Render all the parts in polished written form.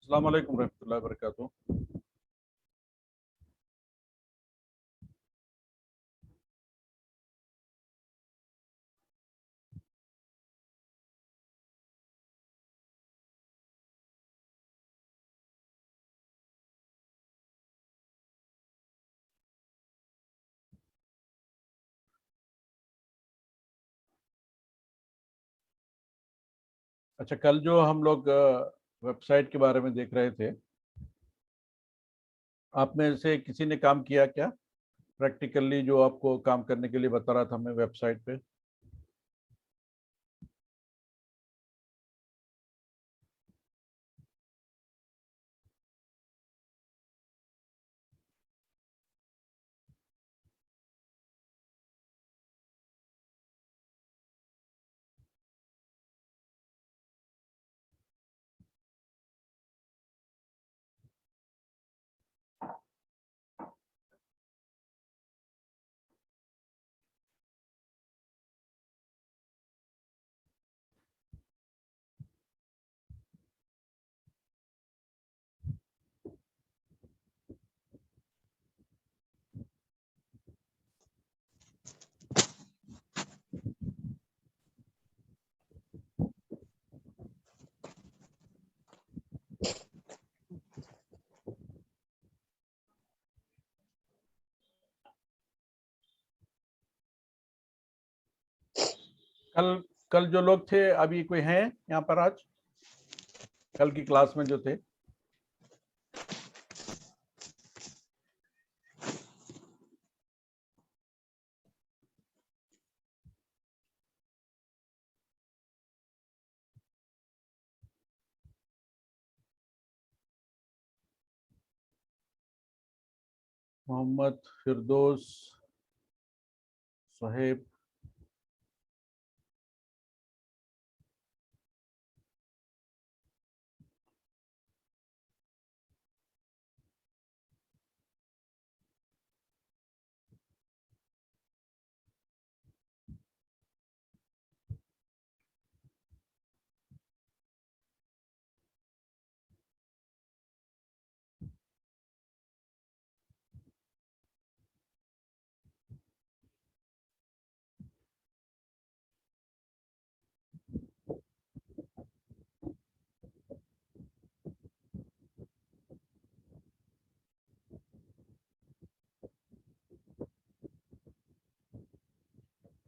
अस्सलाम वालेकुम रहमतुल्लाहि व बरकातुहू। अच्छा, कल जो हम लोग वेबसाइट के बारे में देख रहे थे, आप में से किसी ने काम किया क्या? प्रैक्टिकली जो आपको काम करने के लिए बता रहा था मैं वेबसाइट पे। कल कल जो लोग थे, अभी कोई हैं यहाँ पर आज? कल की क्लास में जो थे। मोहम्मद, फिरदौस, सुहेब।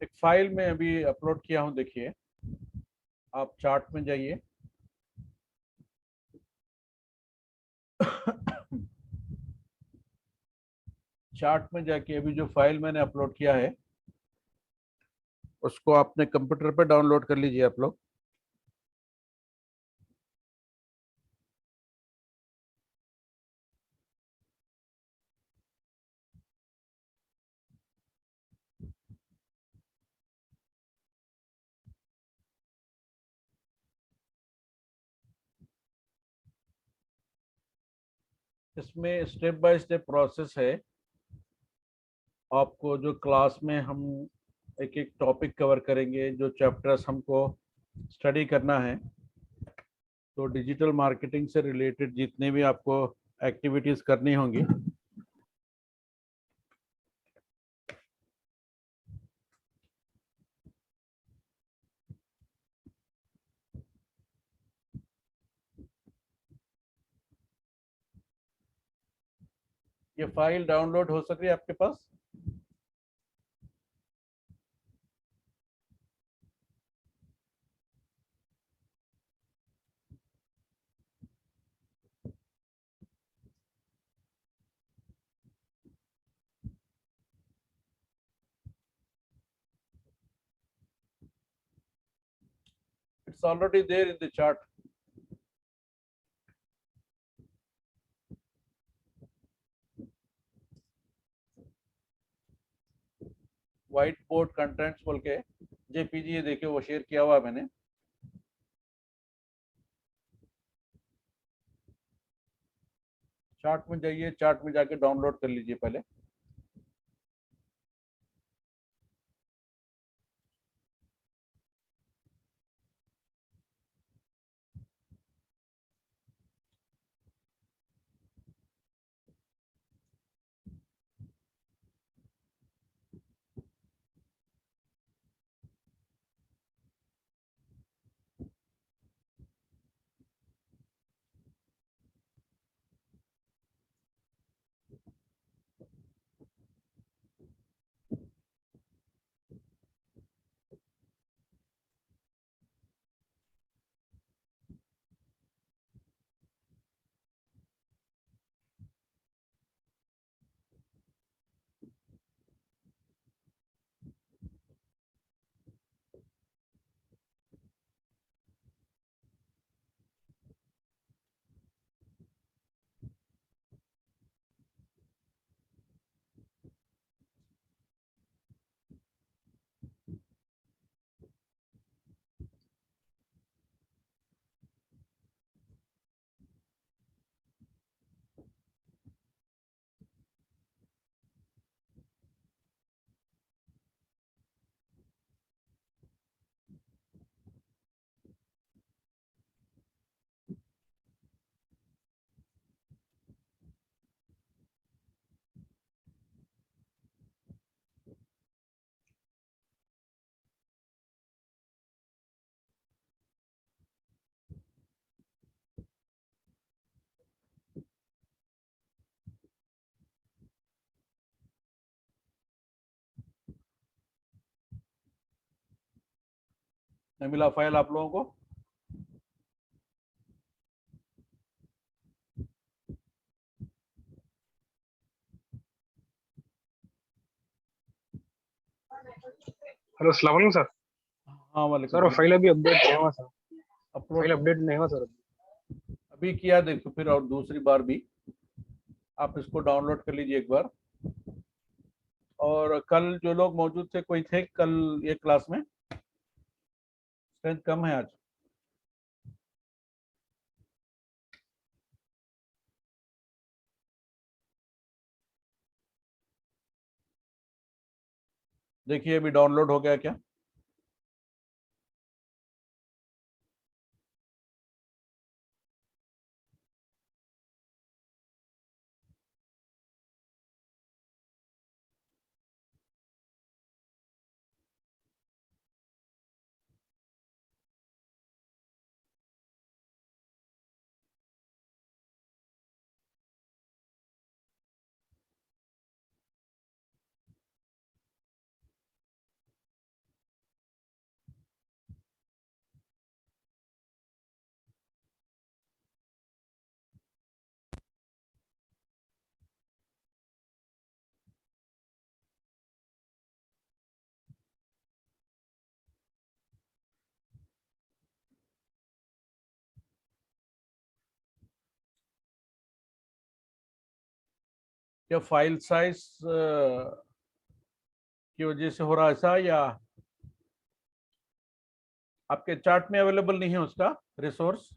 एक फाइल में अभी अपलोड किया हूँ, देखिए। आप चार्ट में जाइए। चार्ट में जाके अभी जो फाइल मैंने अपलोड किया है, उसको अपने कंप्यूटर पे डाउनलोड कर लीजिए आप लोग। इसमें स्टेप बाय स्टेप प्रोसेस है। आपको जो क्लास में हम एक एक टॉपिक कवर करेंगे, जो चैप्टर्स हमको स्टडी करना है, तो डिजिटल मार्केटिंग से रिलेटेड जितने भी आपको एक्टिविटीज करनी होंगी, ये फाइल डाउनलोड हो सके आपके पास। It's already there in the chart. Whiteboard contents बोल के जेपीजी, ये देखिए वो शेयर किया हुआ है मैंने। चार्ट में जाइए, चार्ट में जाके डाउनलोड कर लीजिए पहले। नहीं मिला फाइल आप लोगों को? हेलो, अस्सलाम वालेकुम सर। हाँ वालेकुम सर वो सलाम। फाइल अभी अपडेट नहीं हुआ सर। अपलोड फाइल अपडेट नहीं हुआ सर। अभी किया, देखो फिर और दूसरी बार भी आप इसको डाउनलोड कर लीजिए एक बार। और कल जो लोग मौजूद थे, कोई थे कल ये क्लास में? स्ट्रेंथ कम है आज? देखिए अभी डाउनलोड हो गया क्या? क्या फाइल साइज की वजह से हो रहा है ऐसा, या आपके चार्ट में अवेलेबल नहीं है उसका रिसोर्स?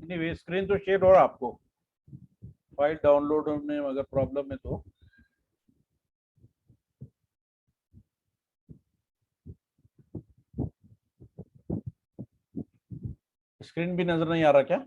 नहीं, स्क्रीन तो शेयर हो रहा आपको। फाइल डाउनलोड होने में अगर प्रॉब्लम है तो स्क्रीन भी नजर नहीं आ रहा क्या?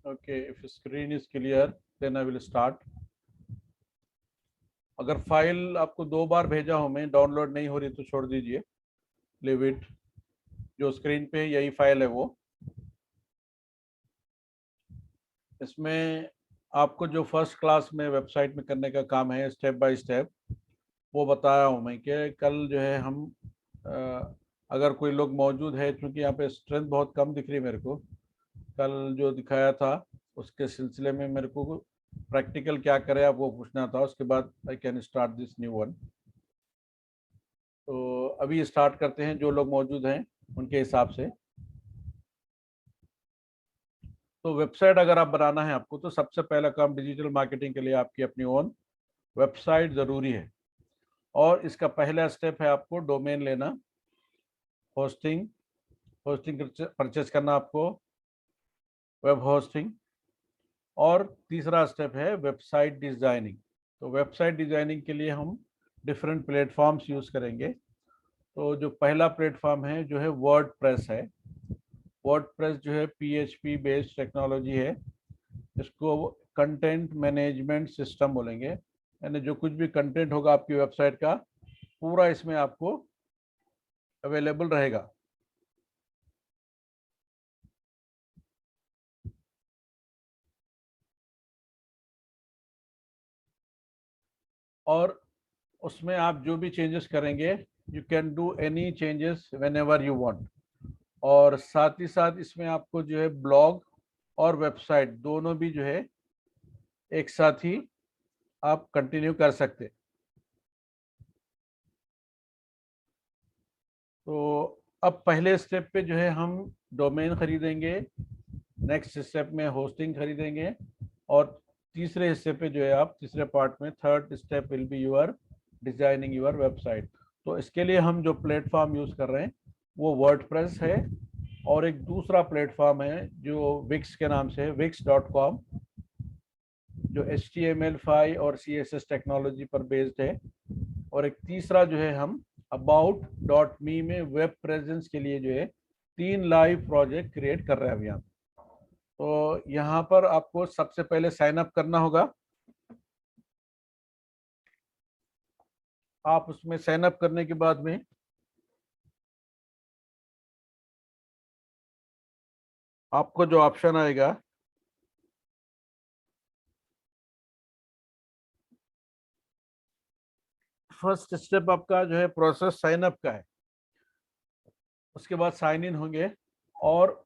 Okay, if screen is clear, then I will start. अगर फाइल आपको 2 बार भेजा हो, मैं डाउनलोड नहीं हो रही तो छोड़ दीजिए, लीव इट। जो स्क्रीन पे यही फाइल है वो। इसमें आपको जो फर्स्ट क्लास में वेबसाइट में करने का काम है स्टेप बाय स्टेप, वो बताया हूँ मैं कि कल जो है हम अगर कोई लोग मौजूद है, क्योंकि यहाँ पे स्ट्रेंथ बहुत कम दिख रही है मेरे को, कल जो दिखाया था उसके सिलसिले में मेरे को प्रैक्टिकल क्या करे आप वो पूछना था, उसके बाद I can start this new one. तो अभी स्टार्ट करते हैं, जो लोग मौजूद हैं उनके हिसाब से। तो वेबसाइट अगर आप बनाना है आपको, तो सबसे पहला काम डिजिटल मार्केटिंग के लिए आपकी अपनी ओन वेबसाइट ज़रूरी है। और इसका पहला स्टेप है आपको डोमेन लेना, होस्टिंग होस्टिंग परचेस करना आपको, वेब होस्टिंग। और तीसरा स्टेप है वेबसाइट डिज़ाइनिंग। तो वेबसाइट डिज़ाइनिंग के लिए हम डिफरेंट प्लेटफॉर्म्स यूज़ करेंगे। तो जो पहला प्लेटफॉर्म है जो है वर्डप्रेस है। वर्डप्रेस जो है PHP बेस्ड टेक्नोलॉजी है। इसको कंटेंट मैनेजमेंट सिस्टम बोलेंगे, यानी जो कुछ भी कंटेंट होगा आपकी वेबसाइट का पूरा इसमें आपको अवेलेबल रहेगा। और उसमें आप जो भी चेंजेस करेंगे, you can do any changes when ever you want. और साथ ही साथ इसमें आपको जो है ब्लॉग और वेबसाइट दोनों भी जो है एक साथ ही आप कंटिन्यू कर सकते। तो अब पहले स्टेप पे जो है हम डोमेन खरीदेंगे, नेक्स्ट स्टेप में होस्टिंग खरीदेंगे, और तीसरे हिस्से पे जो है आप तीसरे पार्ट में third step will be your designing your website. तो इसके लिए हम जो प्लेटफॉर्म यूज़ कर रहे हैं वो वर्डप्रेस है, और एक दूसरा प्लेटफॉर्म है जो विक्स के नाम से है, wix.com, जो HTML5 और CSS टेक्नोलॉजी पर बेस्ड है। और एक तीसरा जो है हम about.me में वेब प्रेजेंस के लिए जो है 3 लाइव प्रोजेक्ट क्रिएट कर रहे हैं अभी हम। तो यहाँ पर आपको सबसे पहले साइन अप करना होगा। आप उसमें साइन अप करने के बाद में आपको जो ऑप्शन आएगा, फर्स्ट स्टेप आपका जो है प्रोसेस साइन अप का है। उसके बाद साइन इन होंगे, और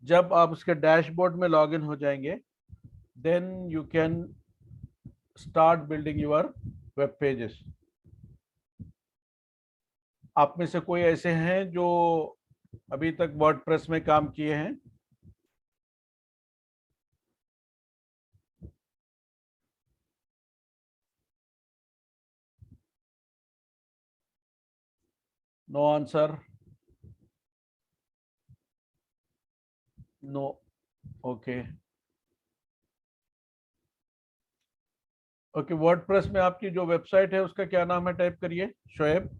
जब आप उसके डैशबोर्ड में लॉग इन हो जाएंगे, then you can start building your web pages. आप में से कोई ऐसे हैं जो अभी तक वर्डप्रेस में काम किए हैं? No answer, no. Okay okay, WordPress में आपकी जो वेबसाइट है उसका क्या नाम है, टाइप करिए Shoaib.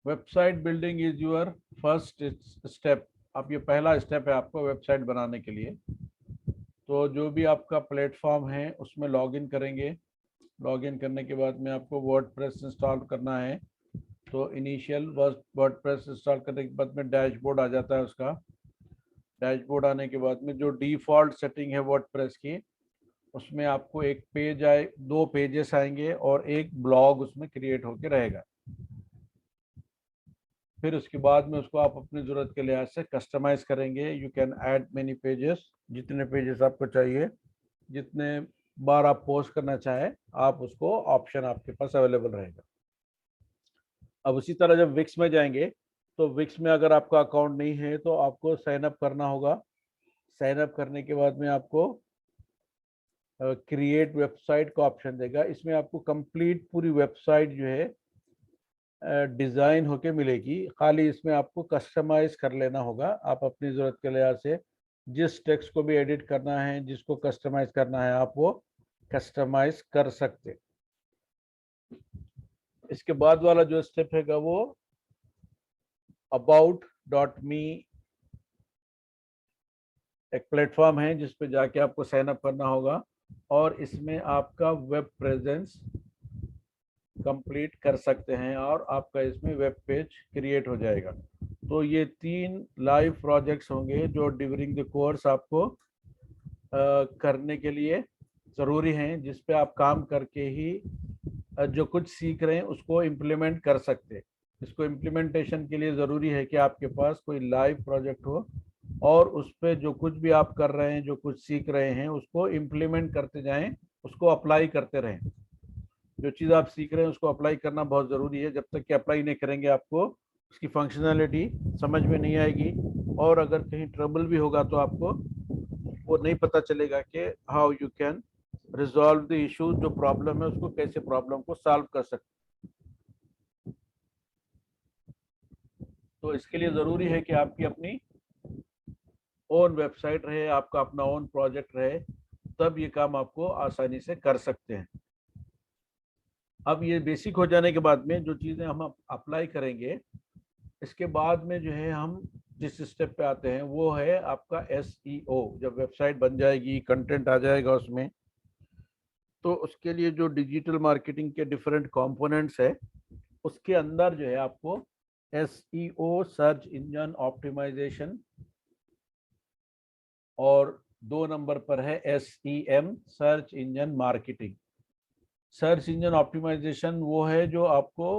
Website building is your first step. अब ये पहला स्टेप है आपको वेबसाइट बनाने के लिए। तो जो भी आपका प्लेटफॉर्म है उसमें लॉगिन करेंगे। लॉगिन करने के बाद में आपको वर्डप्रेस इंस्टॉल करना है। तो इनिशियल वर्डप्रेस इंस्टॉल करने के बाद में डैशबोर्ड आ जाता है उसका। डैशबोर्ड आने के बाद में जो डिफ़ॉल्ट सेटिंग है वर्डप्रेस की, उसमें आपको एक पेज आए, 2 पेजेस आएंगे और एक ब्लॉग उसमें क्रिएट होके रहेगा। फिर उसके बाद में उसको आप अपनी ज़रूरत के लिहाज से कस्टमाइज़ करेंगे। You can add many pages, जितने पेजेस आपको चाहिए, जितने बार आप पोस्ट करना चाहे आप उसको ऑप्शन आपके पास अवेलेबल रहेगा। अब उसी तरह जब विक्स में जाएंगे, तो विक्स में अगर आपका अकाउंट नहीं है तो आपको साइन अप करना होगा। साइन अप करने के बाद में आपको क्रिएट वेबसाइट का ऑप्शन देगा। इसमें आपको कंप्लीट पूरी वेबसाइट जो है डिज़ाइन होके मिलेगी, खाली इसमें आपको कस्टमाइज कर लेना होगा। आप अपनी ज़रूरत के लिहाज से जिस टेक्स्ट को भी एडिट करना है, जिसको कस्टमाइज करना है, आप वो कस्टमाइज कर सकते। इसके बाद वाला जो स्टेप हैगा वो about.me एक प्लेटफॉर्म है जिस पे जाके आपको साइन अप करना होगा और इसमें आपका वेब प्रेजेंस कंप्लीट कर सकते हैं और आपका इसमें वेब पेज क्रिएट हो जाएगा। तो ये 3 लाइव प्रोजेक्ट्स होंगे जो ड्यूरिंग द कोर्स आपको करने के लिए ज़रूरी हैं, जिस पे आप काम करके ही जो कुछ सीख रहे हैं उसको इम्प्लीमेंट कर सकते हैं। इसको इम्प्लीमेंटेशन के लिए ज़रूरी है कि आपके पास कोई लाइव प्रोजेक्ट हो और उस पर जो कुछ भी आप कर रहे हैं, जो कुछ सीख रहे हैं, उसको इम्प्लीमेंट करते जाएं, उसको अप्लाई करते रहें। जो चीज़ आप सीख रहे हैं उसको अप्लाई करना बहुत ज़रूरी है। जब तक कि अप्लाई नहीं करेंगे आपको उसकी फंक्शनैलिटी समझ में नहीं आएगी और अगर कहीं ट्रबल भी होगा तो आपको वो नहीं पता चलेगा कि how you can resolve the issue. जो प्रॉब्लम है उसको कैसे प्रॉब्लम को सॉल्व कर सकते। तो इसके लिए ज़रूरी है कि आपकी अपनी ओन वेबसाइट रहे, आपका अपना ओन प्रोजेक्ट रहे, तब ये काम आपको आसानी से कर सकते हैं। अब ये बेसिक हो जाने के बाद में जो चीज़ें हम अप्लाई करेंगे, इसके बाद में जो है हम जिस स्टेप पे आते हैं वो है आपका SEO। जब वेबसाइट बन जाएगी, कंटेंट आ जाएगा उसमें, तो उसके लिए जो डिजिटल मार्केटिंग के डिफरेंट कंपोनेंट्स है उसके अंदर जो है आपको SEO सर्च इंजन ऑप्टिमाइजेशन और 2 नंबर पर है SEM search engine marketing. Search engine optimization वो है जो आपको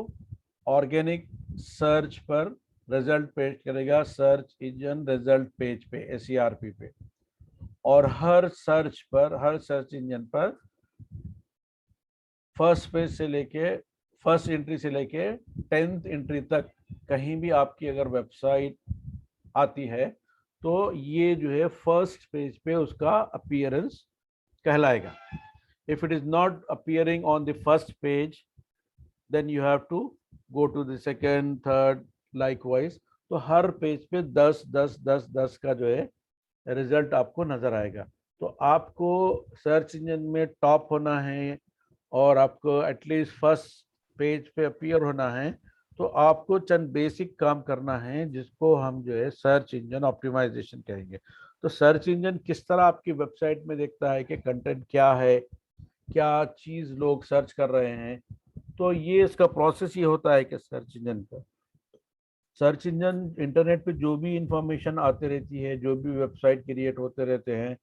ऑर्गेनिक सर्च पर रिजल्ट पेश करेगा, सर्च इंजन रिजल्ट पेज पे, SERP पे। और हर सर्च इंजन पर फर्स्ट पेज से लेके फर्स्ट एंट्री से लेके 10th एंट्री तक कहीं भी आपकी अगर वेबसाइट आती है तो ये जो है फर्स्ट पेज पे उसका अपीयरेंस कहलाएगा। If it is not appearing on the first page, then you have to go to the second, third, likewise। तो हर पेज पे 10 10 10 10 का जो है रिजल्ट आपको नजर आएगा। तो आपको सर्च इंजन में टॉप होना है और आपको एटलीस्ट फर्स्ट पेज पे अपीयर होना है, तो आपको चंद बेसिक काम करना है जिसको हम जो है सर्च इंजन ऑप्टिमाइजेशन कहेंगे। तो सर्च इंजन किस तरह आपकी वेबसाइट में देखता है कि कंटेंट क्या है, क्या चीज लोग सर्च कर रहे हैं। तो ये इसका प्रोसेस ये होता है कि सर्च इंजन इंटरनेट पे जो भी इंफॉर्मेशन आते रहती है, जो भी वेबसाइट क्रिएट होते रहते हैं,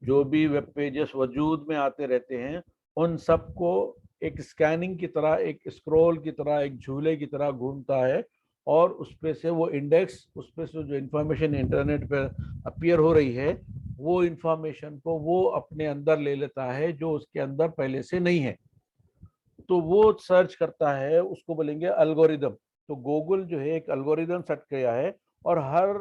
जो भी वेब पेजेस वजूद में आते रहते हैं, उन सबको एक स्कैनिंग की तरह, एक स्क्रॉल की तरह, एक झूले की तरह घूमता है और उस पे से वो इंडेक्स, उस पे से जो इंफॉर्मेशन इंटरनेट पे अपीयर हो रही है वो इंफॉर्मेशन को वो अपने अंदर ले लेता है जो उसके अंदर पहले से नहीं है। तो वो सर्च करता है, उसको बोलेंगे एल्गोरिदम। तो गूगल जो है एक एल्गोरिदम सेट किया है और हर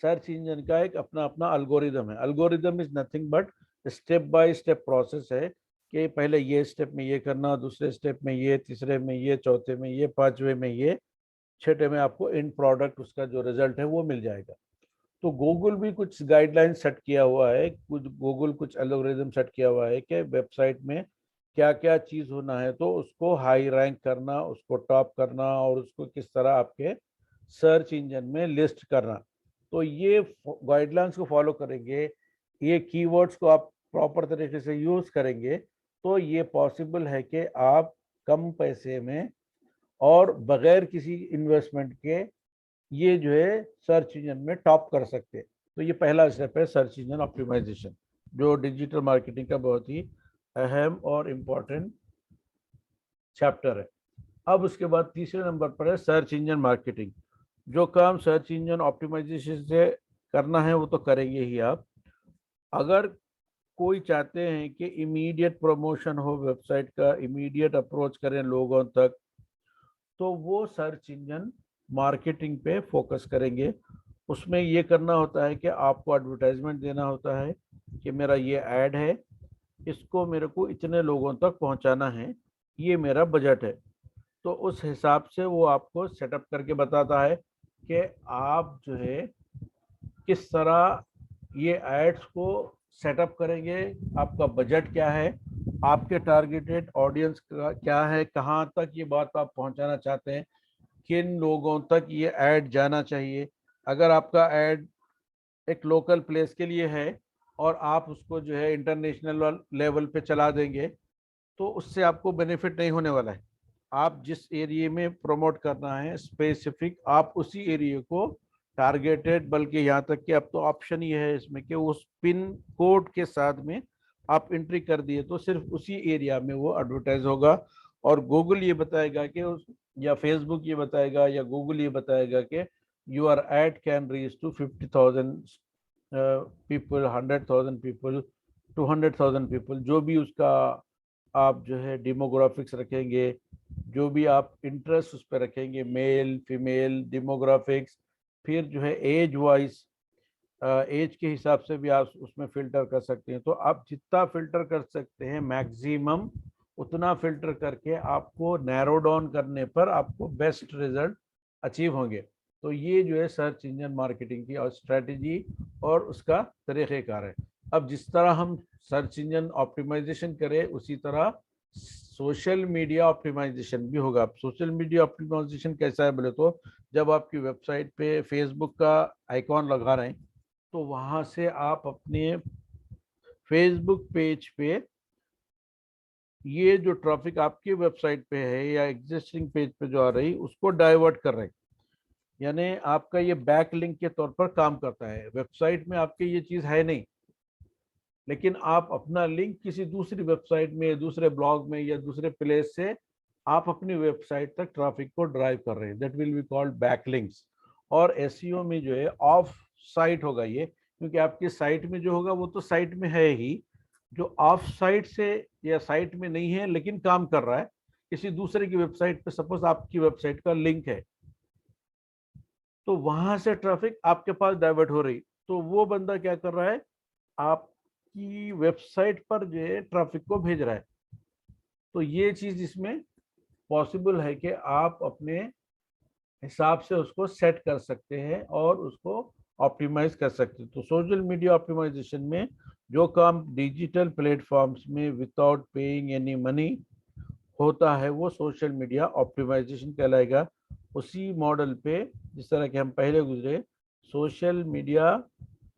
सर्च इंजन का एक अपना अपना एल्गोरिदम है। Algorithm is nothing but step by step process है कि पहले ये स्टेप में ये करना, दूसरे स्टेप में ये, तीसरे में ये, चौथे में ये, पांचवे में ये, छठे में आपको एंड प्रोडक्ट उसका जो रिजल्ट है वो मिल जाएगा। तो गूगल भी कुछ गाइडलाइन सेट किया हुआ है, गूगल कुछ एल्गोरिदम सेट किया हुआ है कि वेबसाइट में क्या क्या चीज होना है, तो उसको हाई रैंक करना, उसको टॉप करना और उसको किस तरह आपके सर्च इंजन में लिस्ट करना। तो ये गाइडलाइंस को फॉलो करेंगे, ये कीवर्ड्स को आप प्रॉपर तरीके से यूज करेंगे, तो ये पॉसिबल है कि आप कम पैसे में और बगैर किसी इन्वेस्टमेंट के ये जो है सर्च इंजन में टॉप कर सकते हैं। तो ये पहला स्टेप है सर्च इंजन ऑप्टिमाइजेशन, जो डिजिटल मार्केटिंग का बहुत ही अहम और इम्पोर्टेंट चैप्टर है। अब उसके बाद तीसरे नंबर पर है सर्च इंजन मार्केटिंग। जो काम सर्च इंजन ऑप्टिमाइजेशन से करना है वो तो करेंगे ही आप। अगर कोई चाहते हैं कि इमीडिएट प्रमोशन हो वेबसाइट का, इमीडिएट अप्रोच करें लोगों तक, तो वो सर्च इंजन मार्केटिंग पे फोकस करेंगे। उसमें ये करना होता है कि आपको एडवर्टाइजमेंट देना होता है कि मेरा ये ऐड है, इसको मेरे को इतने लोगों तक पहुंचाना है, ये मेरा बजट है। तो उस हिसाब से वो आपको सेटअप करके बताता है कि आप जो है किस तरह ये एड्स को सेटअप करेंगे, आपका बजट क्या है, आपके टारगेटेड ऑडियंस का क्या है, कहाँ तक ये बात आप पहुंचाना चाहते हैं, किन लोगों तक ये ऐड जाना चाहिए। अगर आपका ऐड एक लोकल प्लेस के लिए है और आप उसको जो है इंटरनेशनल लेवल पे चला देंगे तो उससे आपको बेनिफिट नहीं होने वाला है। आप जिस एरिया में प्रमोट करना है स्पेसिफिक, आप उसी एरिया को टारगेटेड, बल्कि यहाँ तक कि अब तो ऑप्शन ही है इसमें कि उस पिन कोड के साथ में आप एंट्री कर दिए तो सिर्फ उसी एरिया में वो एडवर्टाइज होगा। और गूगल ये बताएगा कि उस, या फेसबुक ये बताएगा या गूगल ये बताएगा कि your ad can reach to 50,000 people, 100,000 people, 200,000 people, जो भी उसका आप जो है डेमोग्राफिक्स रखेंगे, जो भी आप इंटरेस्ट उस पर रखेंगे, मेल फीमेल डेमोग्राफिक्स, फिर जो है एज वाइज, एज के हिसाब से भी आप उसमें फिल्टर कर सकते हैं। तो आप जितना फिल्टर कर सकते हैं मैक्सिमम उतना फिल्टर करके आपको नैरो डाउन करने पर आपको बेस्ट रिजल्ट अचीव होंगे। तो ये जो है सर्च इंजन मार्केटिंग की और स्ट्रेटेजी और उसका तरीक़ेकार है। अब जिस तरह हम सर्च इंजन ऑप्टिमाइजेशन करें उसी तरह सोशल मीडिया ऑप्टिमाइजेशन भी होगा। सोशल मीडिया ऑप्टिमाइजेशन कैसा है बोले तो, जब आपकी वेबसाइट पे फेसबुक का आइकॉन लगा रहे हैं तो वहां से आप अपने फेसबुक पेज पे ये जो ट्रैफिक आपकी वेबसाइट पे है या एग्जिस्टिंग पेज पे जो आ रही उसको डाइवर्ट कर रहे हैं। यानी आपका ये बैक लिंक के तौर पर काम करता है। वेबसाइट में आपकी ये चीज़ है नहीं, लेकिन आप अपना लिंक किसी दूसरी वेबसाइट में, दूसरे ब्लॉग में या दूसरे प्लेस से आप अपनी वेबसाइट तक ट्रैफिक को ड्राइव कर रहे हैं। That will be called backlinks. और एसईओ में जो है ऑफ साइट होगा ये, क्योंकि आपकी साइट में जो होगा वो तो साइट में है ही, जो ऑफ साइट से या साइट में नहीं है लेकिन काम कर रहा है किसी दूसरे की वेबसाइट पे, सपोज आपकी वेबसाइट का लिंक है तो वहां से ट्रैफिक आपके पास डाइवर्ट हो रही, तो वो बंदा क्या कर रहा है, आपकी वेबसाइट पर जो है ट्रैफिक को भेज रहा है। तो ये चीज इसमें पॉसिबल है कि आप अपने हिसाब से उसको सेट कर सकते हैं और उसको ऑप्टिमाइज कर सकते हैं। तो सोशल मीडिया ऑप्टिमाइजेशन में जो काम डिजिटल प्लेटफॉर्म्स में विदाउट पेइंग एनी मनी होता है वो सोशल मीडिया ऑप्टिमाइजेशन कहलाएगा। उसी मॉडल पे जिस तरह के हम पहले गुजरे, social media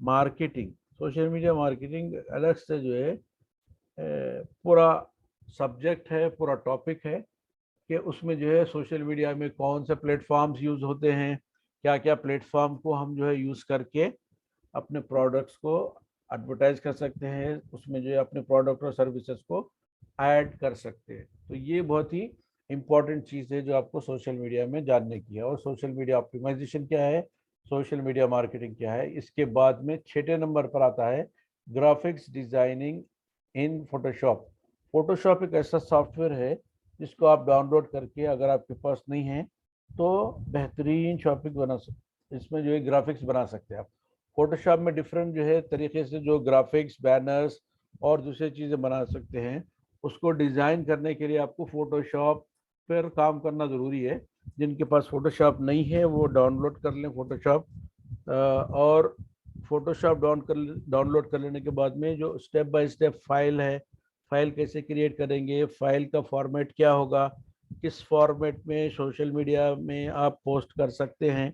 marketing, social media marketing अलग से जो है पूरा सब्जेक्ट है, पूरा टॉपिक है कि उसमें जो है सोशल मीडिया में कौन से प्लेटफॉर्म्स यूज होते हैं, क्या क्या प्लेटफॉर्म को हम जो है यूज करके अपने प्रोडक्ट्स को एडवर्टाइज कर सकते हैं, उसमें जो है अपने प्रोडक्ट और सर्विसेज को ऐड कर सकते हैं। तो ये बहुत ही इंपॉर्टेंट चीज़ है जो आपको सोशल मीडिया में जानने की है। और सोशल मीडिया ऑप्टिमाइजेशन क्या है, सोशल मीडिया मार्केटिंग क्या है। इसके बाद में 6ठे नंबर पर आता है ग्राफिक्स डिजाइनिंग इन फोटोशॉप। फोटोशॉप एक ऐसा सॉफ्टवेयर है जिसको आप डाउनलोड करके, अगर आपके पास नहीं है तो बेहतरीन शॉपिंग बना सकते, इसमें जो है ग्राफिक्स बना सकते हैं आप। फोटोशॉप में डिफरेंट जो है तरीके से जो ग्राफिक्स, बैनर्स और दूसरी चीज़ें बना सकते हैं। उसको डिज़ाइन करने के लिए आपको फोटोशॉप पर काम करना ज़रूरी है। जिनके पास फोटोशॉप नहीं है वो डाउनलोड कर लें फोटोशॉप। और फोटोशॉप डाउनलोड कर लेने के बाद में जो स्टेप बाय स्टेप फाइल है, फाइल कैसे क्रिएट करेंगे, फाइल का फॉर्मेट क्या होगा, किस फॉर्मेट में सोशल मीडिया में आप पोस्ट कर सकते हैं,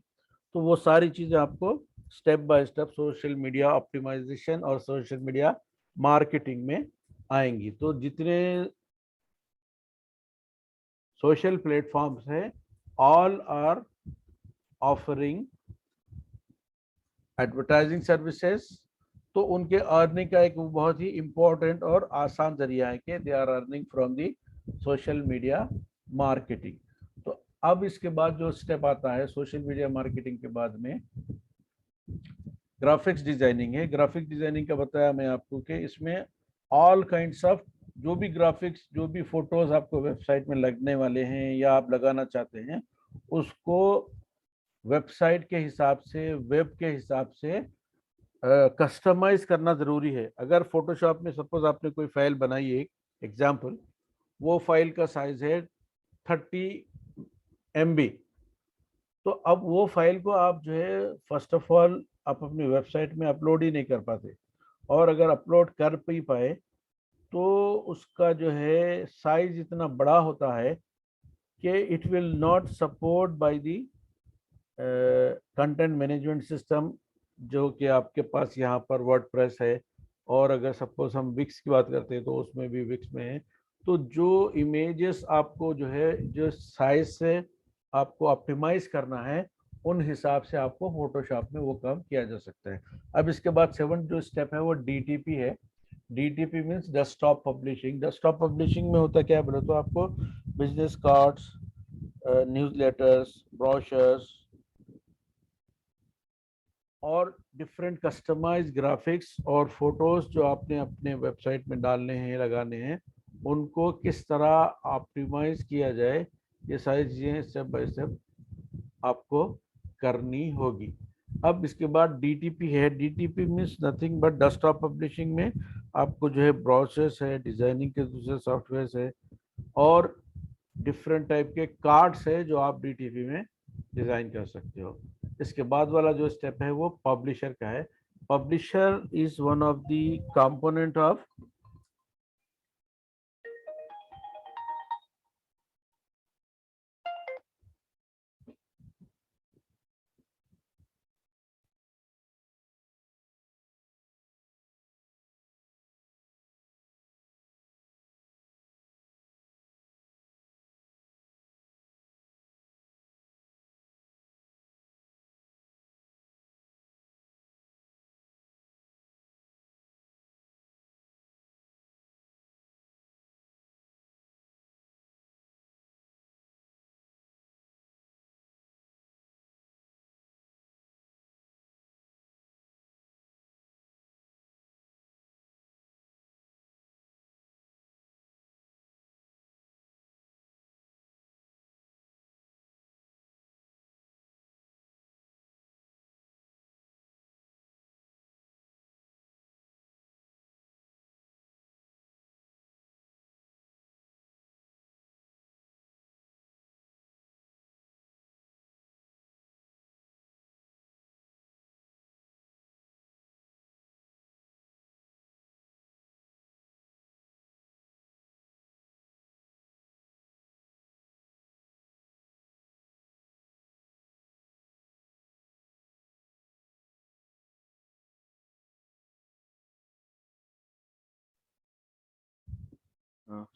तो वो सारी चीज़ें आपको step by step social media optimization और सोशल मीडिया मार्केटिंग में आएंगी। तो जितने सोशल प्लेटफॉर्म्स हैं all are offering advertising services, तो उनके अर्निंग का एक बहुत ही इम्पोर्टेंट और आसान जरिया है कि they are earning from the social media marketing. तो अब इसके बाद जो स्टेप आता है सोशल मीडिया मार्केटिंग के बाद में ग्राफिक्स डिजाइनिंग है। ग्राफिक डिजाइनिंग का बताया मैं आपको कि इसमें ऑल काइंड्स ऑफ जो भी ग्राफिक्स, जो भी फोटोज आपको वेबसाइट में लगने वाले हैं या आप लगाना चाहते हैं उसको वेबसाइट के हिसाब से, वेब के हिसाब से कस्टमाइज करना जरूरी है। अगर फोटोशॉप में सपोज आपने कोई फाइल बनाई है, एग्जाम्पल, वो फाइल का साइज है 30 MB। तो अब वो फाइल को आप जो है फर्स्ट ऑफ ऑल आप अपनी वेबसाइट में अपलोड ही नहीं कर पाते, और अगर अपलोड कर भी पाए तो उसका जो है साइज इतना बड़ा होता है कि it will not support by the content management system जो कि आपके पास यहाँ पर वर्डप्रेस है, और अगर सपोज हम विक्स की बात करते हैं तो उसमें भी विक्स में है। तो जो इमेजेस आपको जो है जो साइज से आपको ऑप्टिमाइज करना है उन हिसाब से आपको फोटोशॉप में वो काम किया जा सकता है। अब इसके बाद 7 जो स्टेप है वो DTP है। DTP means desktop publishing. Desktop publishing में होता क्या है बोले तो आपको बिजनेस कार्ड्स, न्यूज़लेटर्स, ब्रोशर्स और डिफरेंट कस्टमाइज ग्राफिक्स और फोटोज जो आपने अपने वेबसाइट में डालने हैं, लगाने हैं, उनको किस तरह ऑप्टिमाइज किया जाए, ये सारी चीज़ें स्टेप बाय स्टेप आपको करनी होगी। अब इसके बाद DTP है। DTP means nothing but desktop publishing में आपको जो है ब्राउजर्स है, डिजाइनिंग के दूसरे सॉफ्टवेयर है, और डिफरेंट टाइप के कार्ड्स है जो आप DTP में डिजाइन कर सकते हो। इसके बाद वाला जो स्टेप है वो पब्लिशर का है। Publisher is one of the component of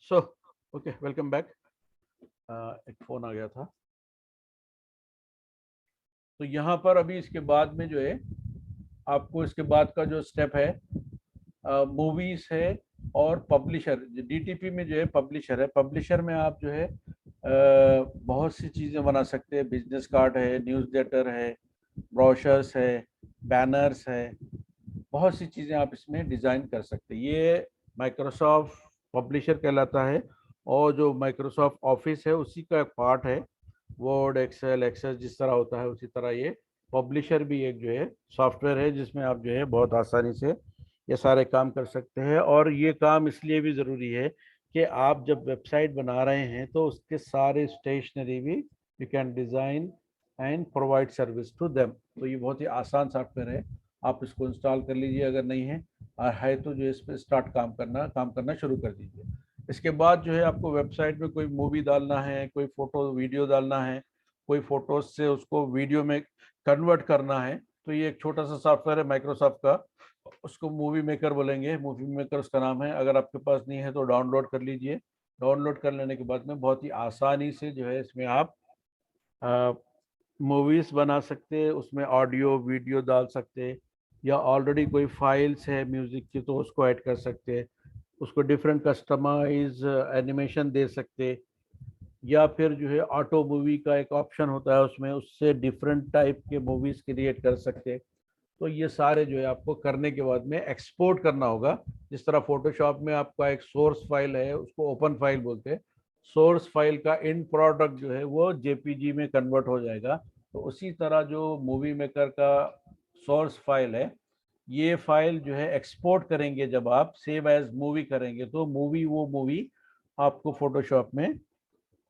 so okay, welcome back. एक फोन आ गया था। तो यहाँ पर अभी इसके बाद में जो है आपको इसके बाद का जो स्टेप है मूवीज है और पब्लिशर। DTP में जो है पब्लिशर है। पब्लिशर में आप जो है बहुत सी चीज़ें बना सकते हैं। बिजनेस कार्ड है, न्यूज़लेटर है, ब्रोशर्स है, बैनर्स है, बहुत सी चीज़ें आप इसमें डिज़ाइन कर सकते हैं। ये माइक्रोसॉफ्ट पब्लिशर कहलाता है, और जो माइक्रोसॉफ्ट ऑफिस है उसी का एक पार्ट है। वर्ड, एक्सेल, एक्सेस जिस तरह होता है उसी तरह ये पब्लिशर भी एक जो है सॉफ्टवेयर है जिसमें आप जो है बहुत आसानी से ये सारे काम कर सकते हैं। और ये काम इसलिए भी ज़रूरी है कि आप जब वेबसाइट बना रहे हैं तो उसके सारे स्टेशनरी भी you can design and provide service to them. तो ये बहुत ही आसान सॉफ्टवेयर है, आप इसको इंस्टॉल कर लीजिए अगर नहीं है, और है तो जो इस पर स्टार्ट काम करना शुरू कर दीजिए। इसके बाद जो है आपको वेबसाइट में कोई मूवी डालना है, कोई फोटो वीडियो डालना है, कोई फोटोज से उसको वीडियो में कन्वर्ट करना है, तो ये एक छोटा सा सॉफ्टवेयर है माइक्रोसॉफ्ट का, उसको मूवी मेकर बोलेंगे। मूवी मेकर उसका नाम है। अगर आपके पास नहीं है तो डाउनलोड कर लीजिए। डाउनलोड कर लेने के बाद में बहुत ही आसानी से जो है इसमें आप मूवीज बना सकते हैं, उसमें ऑडियो वीडियो डाल सकते हैं, या ऑलरेडी कोई फाइल्स है म्यूजिक की तो उसको ऐड कर सकते हैं, उसको डिफरेंट कस्टमाइज एनिमेशन दे सकते हैं, या फिर जो है ऑटो मूवी का एक ऑप्शन होता है उसमें, उससे डिफरेंट टाइप के मूवीज क्रिएट कर सकते हैं। तो ये सारे जो है आपको करने के बाद में एक्सपोर्ट करना होगा। जिस तरह फोटोशॉप में आपका एक सोर्स फाइल है उसको ओपन फाइल बोलते हैं, सोर्स फाइल का एंड प्रोडक्ट जो है वो JPG में कन्वर्ट हो जाएगा। तो उसी तरह जो मूवी मेकर का सोर्स फाइल है, ये फाइल जो है एक्सपोर्ट करेंगे जब आप सेव एज मूवी करेंगे तो मूवी वो मूवी आपको फोटोशॉप में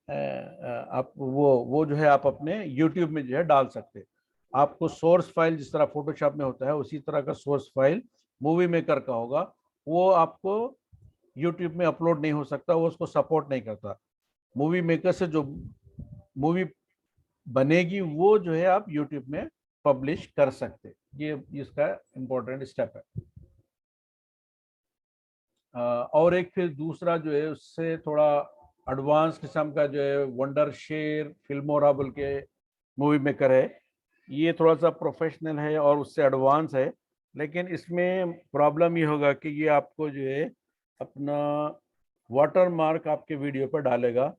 आप वो जो है आप अपने YouTube में जो है डाल सकते हैं। आपको सोर्स फाइल जिस तरह फोटोशॉप में होता है उसी तरह का सोर्स फाइल मूवी मेकर का होगा, वो आपको YouTube में अपलोड नहीं हो सकता, वो उसको सपोर्ट नहीं करता। मूवी मेकर से जो मूवी बनेगी वो जो है आप YouTube में पब्लिश कर सकते, ये इसका इम्पोर्टेंट स्टेप है। और एक फिर दूसरा जो है उससे थोड़ा एडवांस किस्म का जो है वंडर शेयर फिल्मोरा बोल के मूवी मेकर है, ये थोड़ा सा प्रोफेशनल है और उससे एडवांस है, लेकिन इसमें प्रॉब्लम ये होगा कि ये आपको जो है अपना वाटर मार्क आपके वीडियो पर डालेगा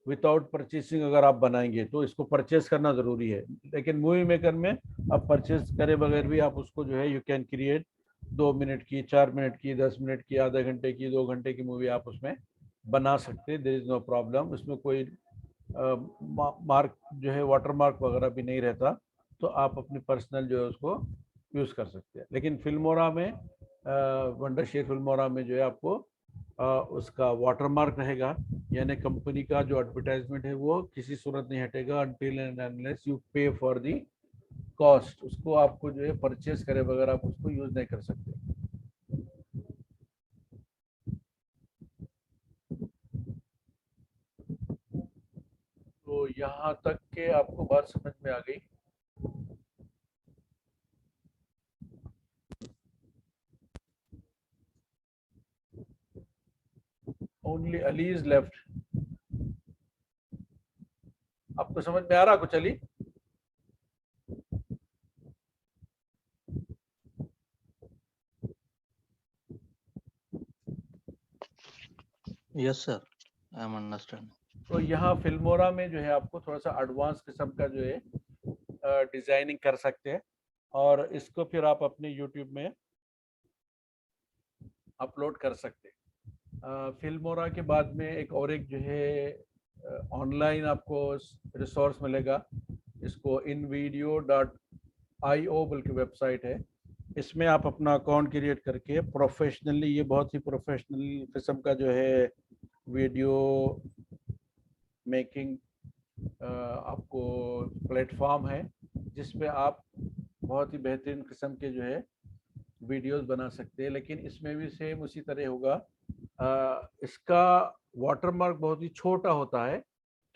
विदाउट परचेसिंग। अगर आप बनाएंगे तो इसको परचेस करना ज़रूरी है, लेकिन मूवी मेकर में आप परचेस करे बगैर भी आप उसको जो है यू कैन क्रिएट 2 मिनट की, 4 मिनट की, 10 मिनट की, आधे घंटे की, 2 घंटे की मूवी आप उसमें बना सकते हैं। देयर इज़ नो प्रॉब्लम, उसमें कोई मार्क जो है वाटर मार्क वगैरह भी नहीं रहता, तो आप अपनी पर्सनल जो है उसको यूज़ कर सकते हैं। लेकिन फिल्मोरा में वंडर शेयर फिल्मोरा में जो है आपको उसका वाटर मार्क रहेगा, यानी कंपनी का जो एडवर्टाइजमेंट है वो किसी सूरत नहीं हटेगा अनटिल एंड अनलेस यू पे फॉर दी कॉस्ट। उसको आपको जो है परचेस करे बगैर आप उसको यूज नहीं कर सकते। तो यहाँ तक के आपको बात समझ में आ गई। Only Ali is left. आपको समझ में आ रहा कुछ Ali? Yes, sir. I am understanding. तो यहाँ फिल्मोरा में जो है आपको थोड़ा सा एडवांस किस्म का जो है डिजाइनिंग कर सकते हैं, और इसको फिर आप अपने यूट्यूब में अपलोड कर सकते हैं। फिल्मोरा के बाद में एक जो है ऑनलाइन आपको रिसोर्स मिलेगा, इसको invideo.io बोल के वेबसाइट है। इसमें आप अपना अकाउंट क्रिएट करके प्रोफेशनली, ये बहुत ही प्रोफेशनल किस्म का जो है वीडियो मेकिंग आपको प्लेटफॉर्म है, जिसपे आप बहुत ही बेहतरीन किस्म के जो है वीडियोस बना सकते हैं। लेकिन इसमें भी सेम उसी तरह होगा, इसका वाटरमार्क बहुत ही छोटा होता है,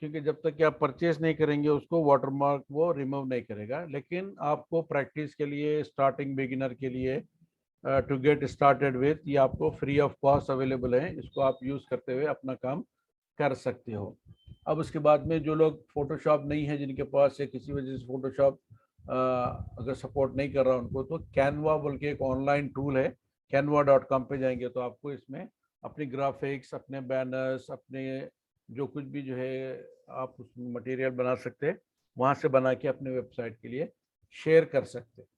क्योंकि जब तक कि आप परचेस नहीं करेंगे उसको वाटरमार्क वो रिमूव नहीं करेगा। लेकिन आपको प्रैक्टिस के लिए, स्टार्टिंग बिगिनर के लिए, टू गेट स्टार्टेड विथ, ये आपको फ्री ऑफ कॉस्ट अवेलेबल है, इसको आप यूज़ करते हुए अपना काम कर सकते हो। अब उसके बाद में जो लोग फोटोशॉप नहीं है, जिनके पास या किसी वजह से फोटोशॉप अगर सपोर्ट नहीं कर रहा उनको, तो कैनवा बोल के एक ऑनलाइन टूल है, canva.com पे जाएंगे तो आपको इसमें अपनी ग्राफिक्स, अपने बैनर्स, अपने जो कुछ भी जो है आप उसमें मटेरियल बना सकते हैं, वहाँ से बना के अपने वेबसाइट के लिए शेयर कर सकते हैं।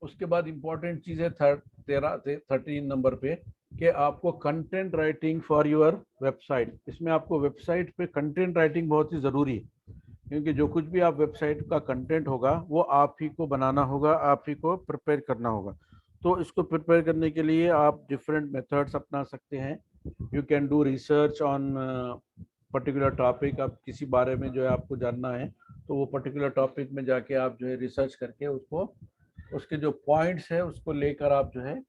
उसके बाद इम्पोर्टेंट चीज़ है 13 नंबर पे, कि आपको content writing for your website. इसमें आपको वेबसाइट पे कंटेंट राइटिंग बहुत ही ज़रूरी है, क्योंकि जो कुछ भी आप वेबसाइट का कंटेंट होगा वो आप ही को बनाना होगा, आप ही को प्रिपेयर करना होगा। तो इसको प्रिपेयर करने के लिए आप डिफरेंट मेथड्स अपना सकते हैं। You can do research on particular topic. आप किसी बारे में जो है आपको जानना है, तो वो पर्टिकुलर टॉपिक में जाके आप जो है रिसर्च करके उसको, उसके जो पॉइंट्स है उसको लेकर आप जो है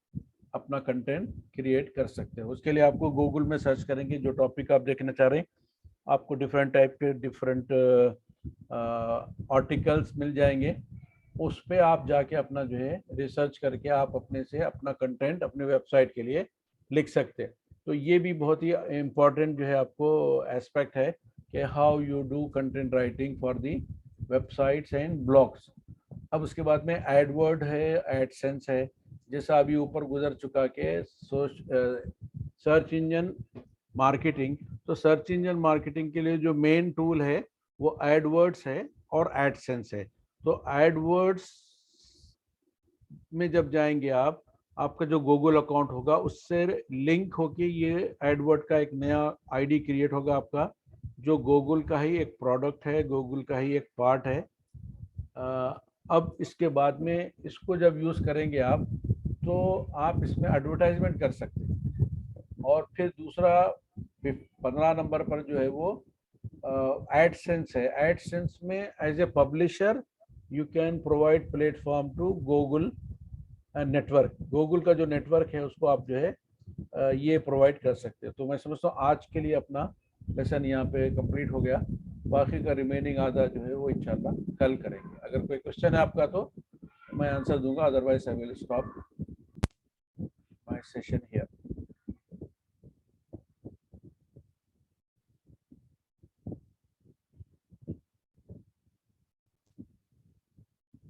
अपना कंटेंट क्रिएट कर सकते हो। उसके लिए आपको गूगल में सर्च करेंगे, जो टॉपिक आप देखना चाह रहे हैं आपको डिफरेंट टाइप के डिफरेंट आर्टिकल्स मिल जाएंगे, उस पर आप जाके अपना जो है रिसर्च करके आप अपने से अपना कंटेंट अपने वेबसाइट के लिए लिख सकते हैं। तो ये भी बहुत ही इम्पोर्टेंट जो है आपको एस्पेक्ट है कि how you do content writing for the websites and blogs. अब उसके बाद में एडवर्ड है, एडसेंस है, जैसा अभी ऊपर गुजर चुका के सर्च इंजन मार्केटिंग। तो सर्च इंजन मार्केटिंग के लिए जो मेन टूल है वो एडवर्ड्स है और एडसेंस है। तो एडवर्ड्स में जब जाएंगे आप, आपका जो गूगल अकाउंट होगा उससे लिंक होके ये एडवर्ड का एक नया आईडी क्रिएट होगा आपका, जो गूगल का ही एक प्रोडक्ट है, गूगल का ही एक पार्ट है। अब इसके बाद में इसको जब यूज़ करेंगे आप, तो आप इसमें एडवर्टाइजमेंट कर सकते हैं। और फिर दूसरा 15 नंबर पर जो है वो एडसेंस है। एडसेंस में as a publisher you can provide platform to Google network. Google का जो नेटवर्क है उसको आप जो है ये प्रोवाइड कर सकते हैं। तो मैं समझता हूँ आज के लिए अपना लेसन यहाँ पे कंप्लीट हो गया। बाकी का रिमेनिंग आधा जो है वो इंशाल्लाह कल करेंगे। अगर कोई क्वेश्चन है आपका तो मैं आंसर दूंगा, otherwise I will stop my session here.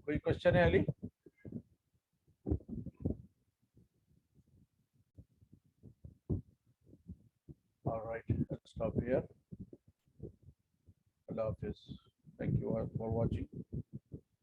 कोई क्वेश्चन है Ali? Alright, let's stop here. Allah Hafiz. Thank you all for watching.